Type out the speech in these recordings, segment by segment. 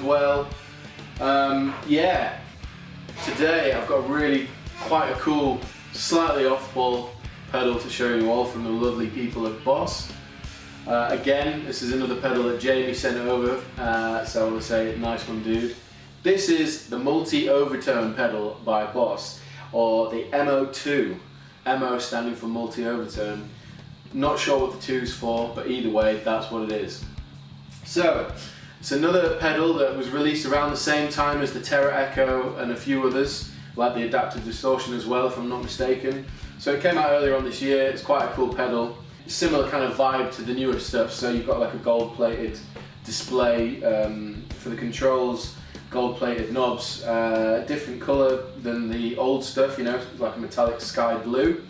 well. Yeah, today I've got really quite a cool, slightly off-ball pedal to show you all from the lovely people at Boss. Again, this is another pedal that Jamie sent over, so I want to say nice one, dude. This is the multi-overtone pedal by Boss, or the MO-2. MO standing for multi-overtone. Not sure what the 2's for, but either way, that's what it is. So, it's another pedal that was released around the same time as the Terra Echo and a few others, like the Adaptive Distortion as well, if I'm not mistaken. So it came out earlier on this year. It's quite a cool pedal. Similar kind of vibe to the newer stuff, so you've got like a gold-plated display for the controls, gold-plated knobs, different colour than the old stuff, you know, like a metallic sky blue.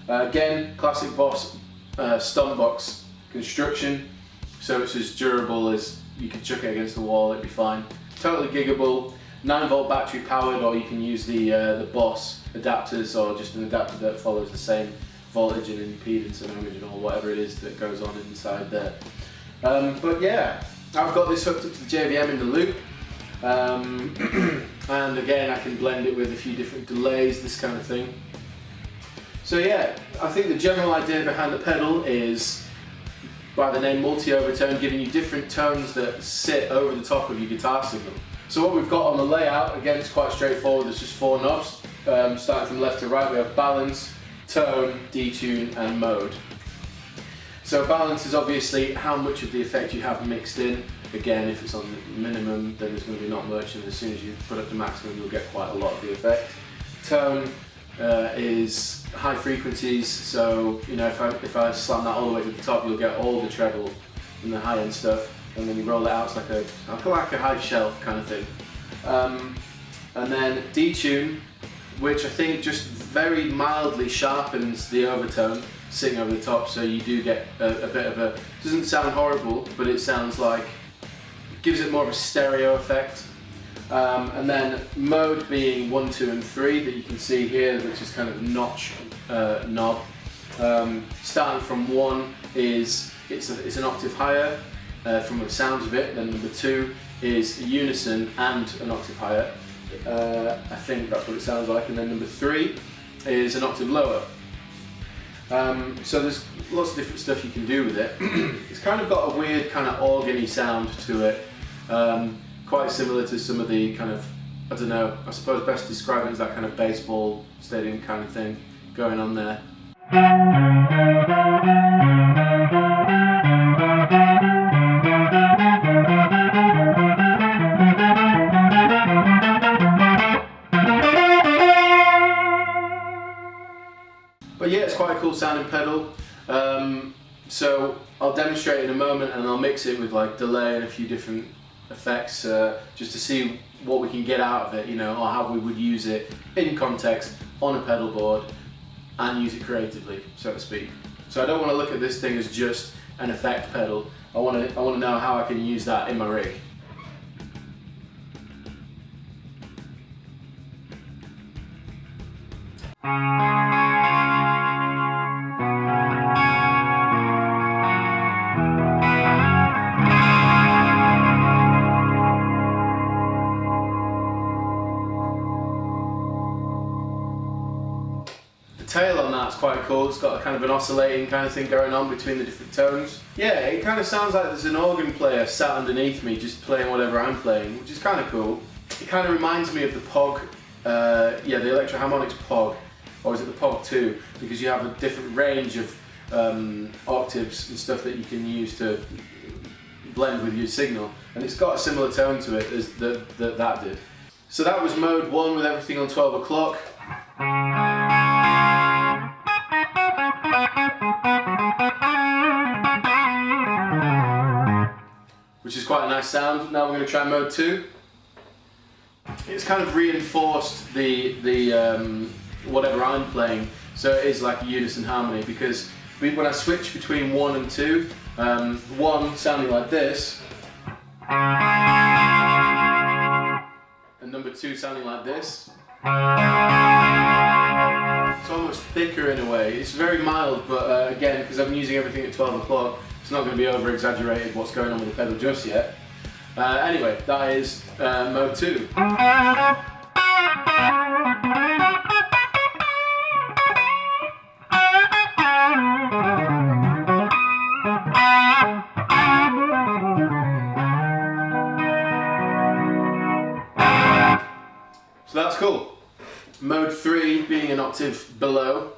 Again, classic Boss stomp box construction, so it's as durable as you could chuck it against the wall, it'd be fine. Totally giggable, 9-volt battery powered, or you can use the Boss adapters, or just an adapter that follows the same voltage and impedance and ohmage or whatever it is that goes on inside there. But yeah, I've got this hooked up to the JVM in the loop, and again I can blend it with a few different delays, this kind of thing. So yeah, I think the general idea behind the pedal is by the name multi-overtone, giving you different tones that sit over the top of your guitar signal. So what we've got on the layout, again, it's quite straightforward. There's just 4 knobs, starting from left to right. We have balance, tone, detune and mode. So balance is obviously how much of the effect you have mixed in. Again, if it's on the minimum, then there's going to be not much, and as soon as you put up to maximum, you'll get quite a lot of the effect. Tone is high frequencies, so you know, if I slam that all the way to the top, you'll get all the treble and the high end stuff, and then you roll it out, it's like a high shelf kind of thing. And then detune, which I think just very mildly sharpens the overtone sitting over the top, so you do get a bit of a, doesn't sound horrible, but it sounds like, gives it more of a stereo effect. And then mode being 1, 2 and 3 that you can see here, which is kind of notch knob. Starting from 1 is, it's an octave higher from the sounds of it, then number 2 is unison and an octave higher. I think that's what it sounds like, and then number 3 is an octave lower. So there's lots of different stuff you can do with it. It's kind of got a weird kind of organy sound to it, quite similar to some of the kind of, I don't know, I suppose best to describe it as that kind of baseball stadium kind of thing going on there. But yeah, it's quite a cool sounding pedal. So I'll demonstrate in a moment, and I'll mix it with like delay and a few different effects, just to see what we can get out of it, you know, or how we would use it in context on a pedal board and use it creatively, so to speak. So I don't want to look at this thing as just an effect pedal. I want to know how I can use that in my rig. Tail on that's quite cool. It's got a kind of an oscillating kind of thing going on between the different tones. Yeah, it kind of sounds like there's an organ player sat underneath me just playing whatever I'm playing, which is kind of cool. It kind of reminds me of the Pog, yeah, the Electro Harmonics Pog, or is it the Pog 2? Because you have a different range of octaves and stuff that you can use to blend with your signal, and it's got a similar tone to it as that did. So that was mode 1 with everything on 12 o'clock. Which is quite a nice sound. Now we're going to try mode 2. It's kind of reinforced the whatever I'm playing, so it is like a unison harmony, because when I switch between 1 and 2, 1 sounding like this, and number 2 sounding like this. It's almost thicker in a way. It's very mild, but again, because I'm using everything at 12 o'clock, it's not going to be over exaggerated what's going on with the pedal just yet. Anyway, that is mode 2. So that's cool. Mode 3 being an octave below.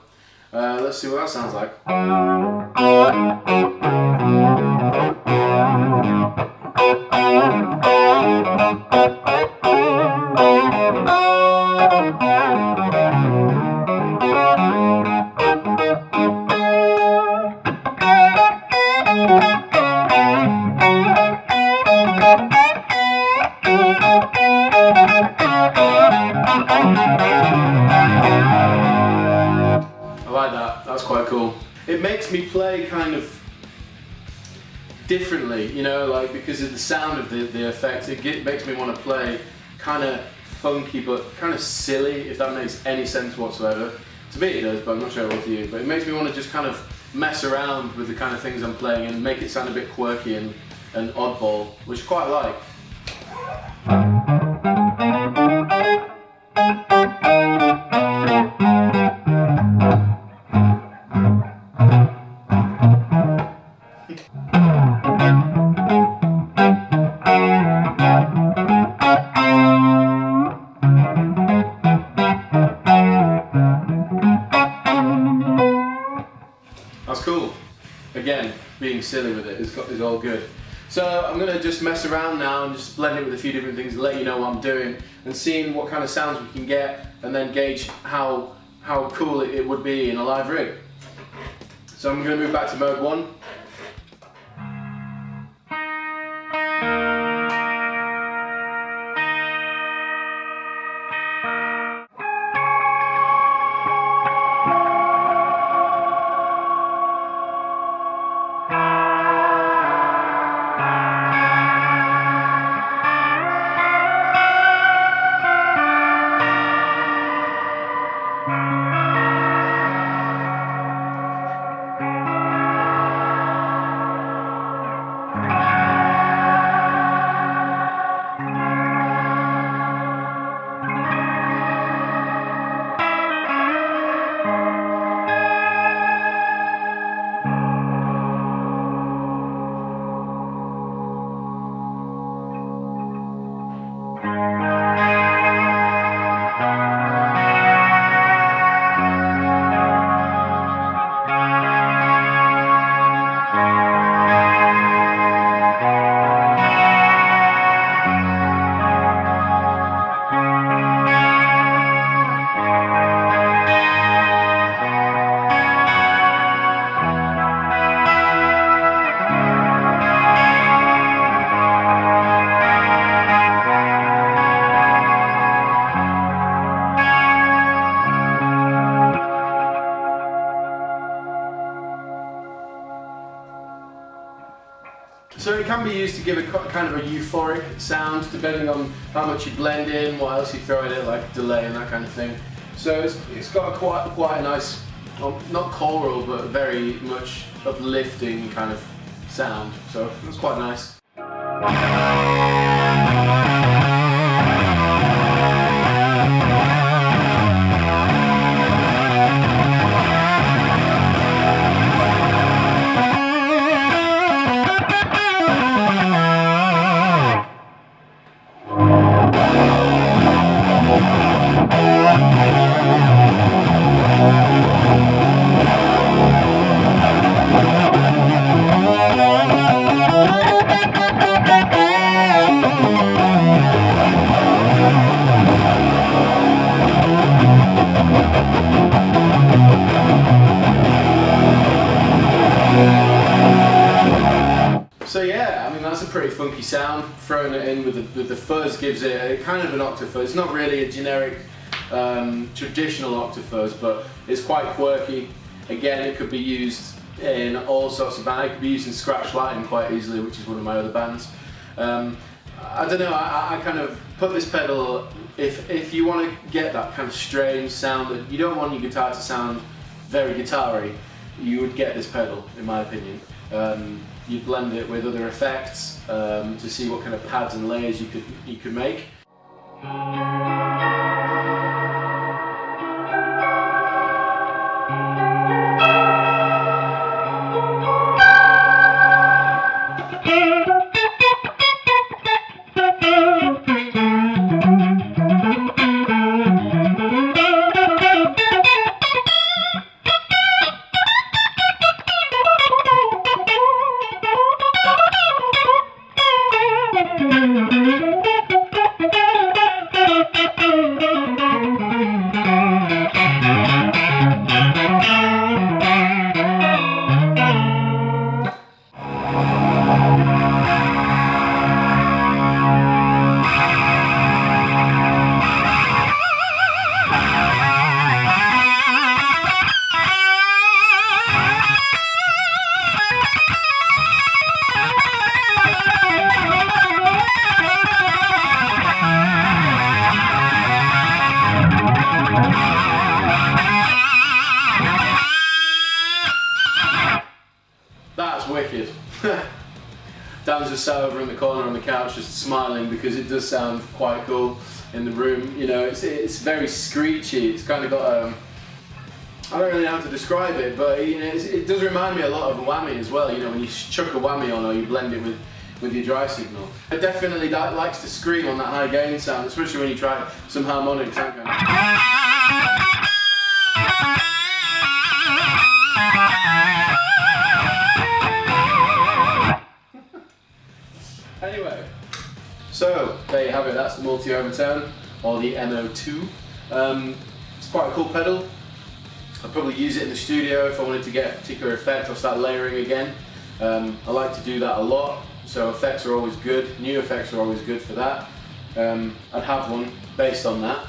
Let's see what that sounds like. I like that, that's quite cool. It makes me play kind of differently, you know, like because of the sound of the effect, it makes me want to play kind of funky but kind of silly, if that makes any sense whatsoever. To me it does, but I'm not sure what to you. But it makes me want to just kind of mess around with the kind of things I'm playing and make it sound a bit quirky and oddball, which I quite like. That's cool. Again, being silly with it is all good. So I'm going to just mess around now and just blend it with a few different things and let you know what I'm doing and seeing what kind of sounds we can get and then gauge how cool it would be in a live rig. So I'm going to move back to mode 1. So it can be used to give a kind of a euphoric sound, depending on how much you blend in, what else you throw in it, like delay and that kind of thing. So it's got a quite a nice, well, not choral, but very much uplifting kind of sound. So that's quite nice. So yeah, I mean that's a pretty funky sound. Throwing it in with the fuzz gives it a kind of an octave fuzz. It's not really a generic traditional octave fuzz, but it's quite quirky. Again, it could be used in all sorts of bands. It could be used in scratch lighting quite easily, which is one of my other bands. I don't know. I kind of put this pedal. If you want to get that kind of strange sound that you don't want your guitar to sound very guitar-y, you would get this pedal, in my opinion. you'd blend it with other effects to see what kind of pads and layers you could make. That's wicked. Dan's just sat over in the corner on the couch just smiling because it does sound quite cool in the room. You know, it's very screechy. It's kind of got a, I don't really know how to describe it, but you know, it does remind me a lot of a whammy as well. You know, when you chuck a whammy on or you blend it with your dry signal. It definitely likes to scream on that high gain sound, especially when you try some harmonics. Anyway, so there you have it. That's the multi-overtone, or the MO-2. It's quite a cool pedal. I'd probably use it in the studio if I wanted to get a particular effect or start layering again. I like to do that a lot, so effects are always good. New effects are always good for that. I'd have one based on that.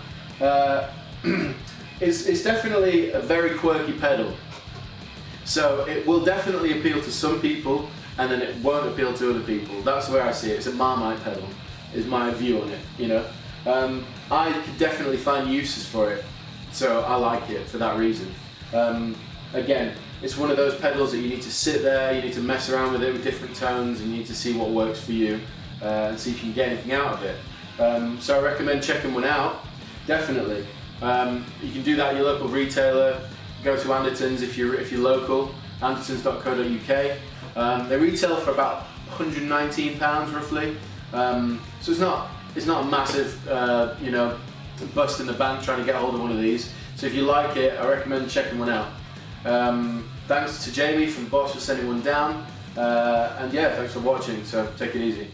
It's definitely a very quirky pedal. So it will definitely appeal to some people, and then it won't appeal to other people. That's where I see it. It's a Marmite pedal, is my view on it, you know. I could definitely find uses for it, so I like it for that reason. Again, it's one of those pedals that you need to sit there, you need to mess around with it with different tones, and you need to see what works for you, and see if you can get anything out of it. So I recommend checking one out, definitely. You can do that at your local retailer. Go to Anderton's if you're local, andertons.co.uk. They retail for about £119 roughly, so it's not a massive you know, bust in the bank trying to get hold of one of these. So if you like it, I recommend checking one out. Thanks to Jamie from Boss for sending one down, and yeah, thanks for watching. So take it easy.